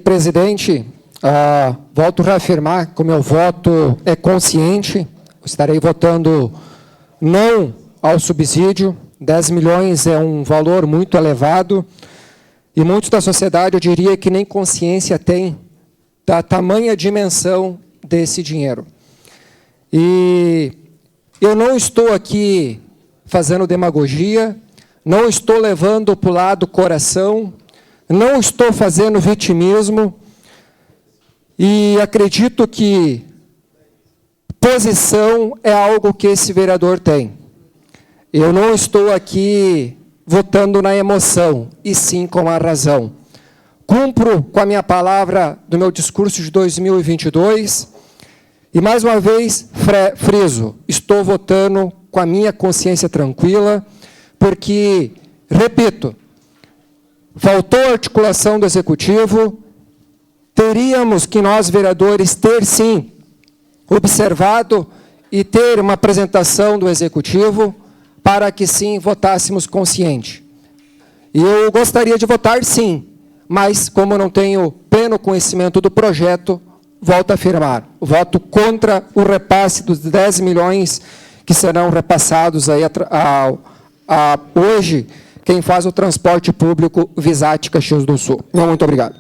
presidente, volto a reafirmar que o meu voto é consciente. Estarei votando não ao subsídio. 10 milhões é um valor muito elevado e muitos da sociedade, eu diria, que nem consciência tem da tamanha dimensão desse dinheiro. E eu não estou aqui fazendo demagogia, não estou levando para o lado coração, não estou fazendo vitimismo e acredito que posição é algo que esse vereador tem. Eu não estou aqui votando na emoção, e sim com a razão. Cumpro com a minha palavra do meu discurso de 2022 e, mais uma vez, friso, estou votando com a minha consciência tranquila, porque, repito, faltou articulação do Executivo, teríamos que nós, vereadores, ter, sim, observado e ter uma apresentação do Executivo para que, sim, votássemos consciente. E eu gostaria de votar, sim, mas, como eu não tenho pleno conhecimento do projeto, volto a afirmar, voto contra o repasse dos 10 milhões que serão repassados aí hoje, quem faz o transporte público Visate Caxias do Sul. Muito obrigado.